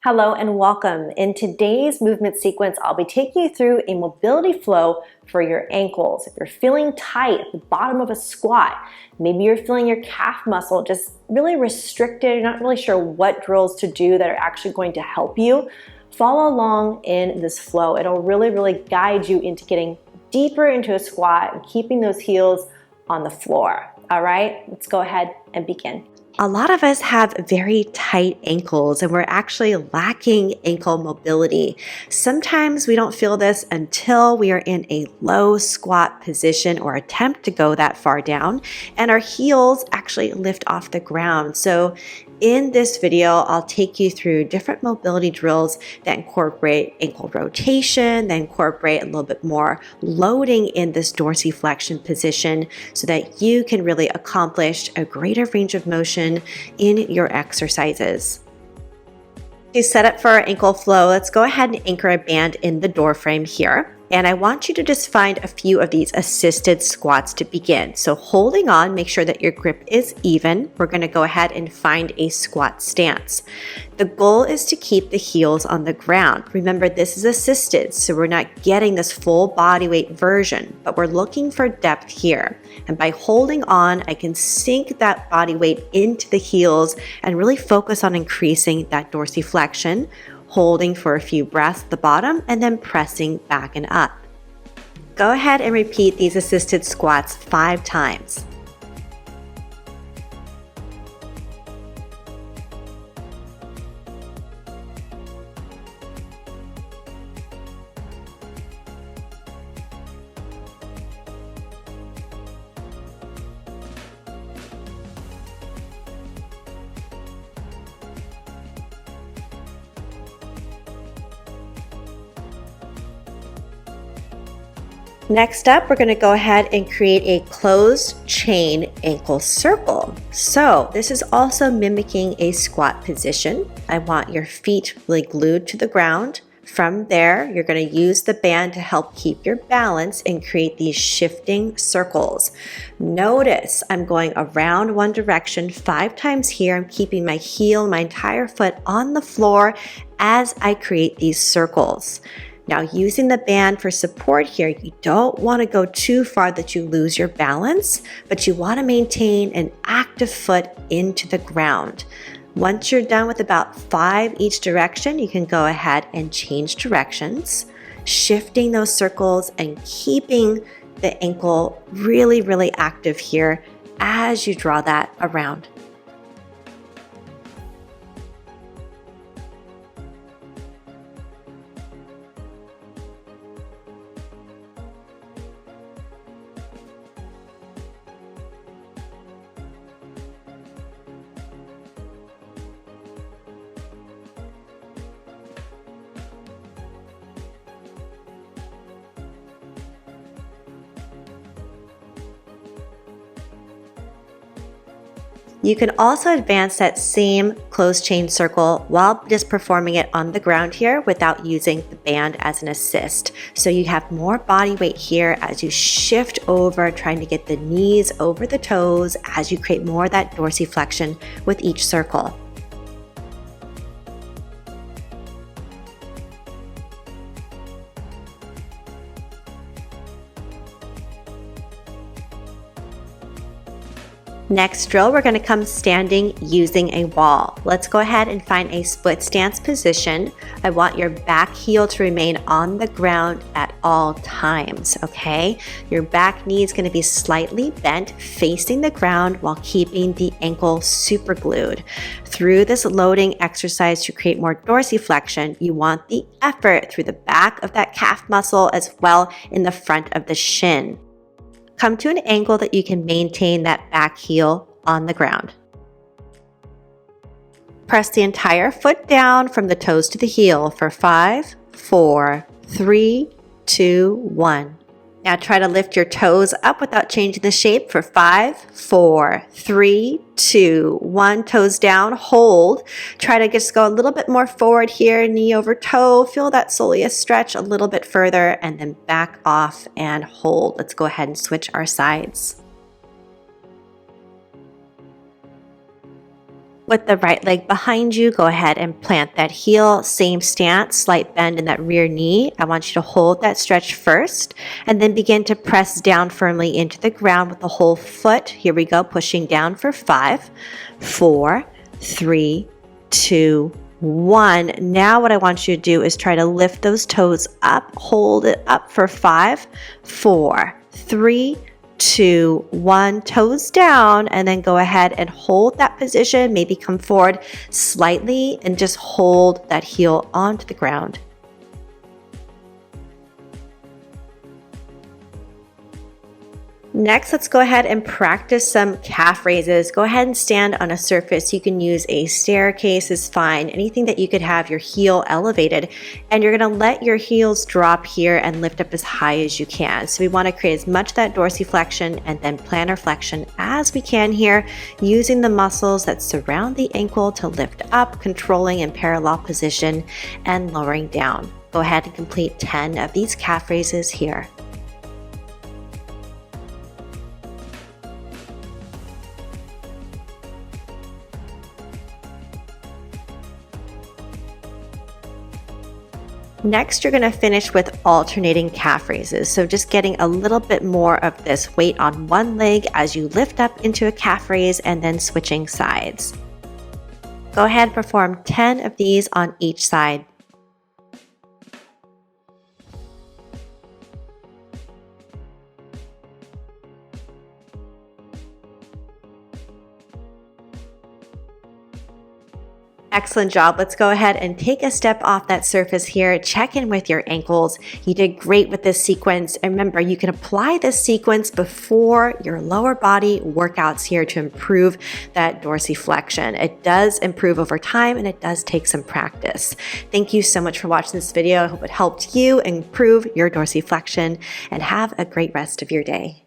Hello and welcome. In today's movement sequence, I'll be taking you through a mobility flow for your ankles. If you're feeling tight at the bottom of a squat, maybe you're feeling your calf muscle just really restricted, you're not really sure what drills to do that are actually going to help you, follow along in this flow. It'll really guide you into getting deeper into a squat and keeping those heels on the floor. All right, let's go ahead and begin. A lot of us have very tight ankles and we're actually lacking ankle mobility. Sometimes we don't feel this until we are in a low squat position or attempt to go that far down and our heels actually lift off the ground. So in this video, I'll take you through different mobility drills that incorporate ankle rotation, that incorporate a little bit more loading in this dorsiflexion position so that you can really accomplish a greater range of motion in your exercises. To set up for our ankle flow, let's go ahead and anchor a band in the door frame here. And I want you to just find a few of these assisted squats to begin. So holding on, make sure that your grip is even. We're going to go ahead and find a squat stance. The goal is to keep the heels on the ground. Remember, this is assisted, so we're not getting this full body weight version, but we're looking for depth here. And by holding on, I can sink that body weight into the heels and really focus on increasing that dorsiflexion, holding for a few breaths at the bottom and then pressing back and up. Go ahead and repeat these assisted squats 5 times. Next up, we're going to go ahead and create a closed chain ankle circle. So this is also mimicking a squat position. I want your feet really glued to the ground. From there, you're going to use the band to help keep your balance and create these shifting circles. Notice I'm going around one direction 5 times here. I'm keeping my heel, my entire foot on the floor as I create these circles. Now, using the band for support here, you don't want to go too far that you lose your balance, but you want to maintain an active foot into the ground. Once you're done with about 5 each direction, you can go ahead and change directions, shifting those circles and keeping the ankle really active here as you draw that around. You can also advance that same closed chain circle while just performing it on the ground here without using the band as an assist. So you have more body weight here as you shift over, trying to get the knees over the toes as you create more of that dorsiflexion with each circle. Next drill, we're going to come standing using a wall. Let's go ahead and find a split stance position. I want your back heel to remain on the ground at all times, okay? Your back knee is going to be slightly bent, facing the ground while keeping the ankle super glued. Through this loading exercise to create more dorsiflexion, you want the effort through the back of that calf muscle as well in the front of the shin. Come to an angle that you can maintain that back heel on the ground. Press the entire foot down from the toes to the heel for 5, 4, 3, 2, 1. Now try to lift your toes up without changing the shape for 5, 4, 3, 2, 1. Toes down, hold. Try to just go a little bit more forward here, knee over toe. Feel that soleus stretch a little bit further and then back off and hold. Let's go ahead and switch our sides. With the right leg behind you, go ahead and plant that heel, same stance, slight bend in that rear knee. I want you to hold that stretch first and then begin to press down firmly into the ground with the whole foot. Here we go, pushing down for 5, 4, 3, 2, 1. Now what I want you to do is try to lift those toes up, hold it up for 5, 4, 3, 2, 1, toes down, and then go ahead and hold that position. Maybe come forward slightly and just hold that heel onto the ground. Next, let's go ahead and practice some calf raises. Go ahead and stand on a surface. You can use a staircase is fine, anything that you could have your heel elevated, and you're gonna let your heels drop here and lift up as high as you can. So we wanna create as much of that dorsiflexion and then plantar flexion as we can here, using the muscles that surround the ankle to lift up, controlling in parallel position and lowering down. Go ahead and complete 10 of these calf raises here. Next, you're going to finish with alternating calf raises. So just getting a little bit more of this weight on one leg as you lift up into a calf raise and then switching sides. Go ahead and perform 10 of these on each side. Excellent job. Let's go ahead and take a step off that surface here. Check in with your ankles. You did great with this sequence. And remember, you can apply this sequence before your lower body workouts here to improve that dorsiflexion. It does improve over time and it does take some practice. Thank you so much for watching this video. I hope it helped you improve your dorsiflexion and have a great rest of your day.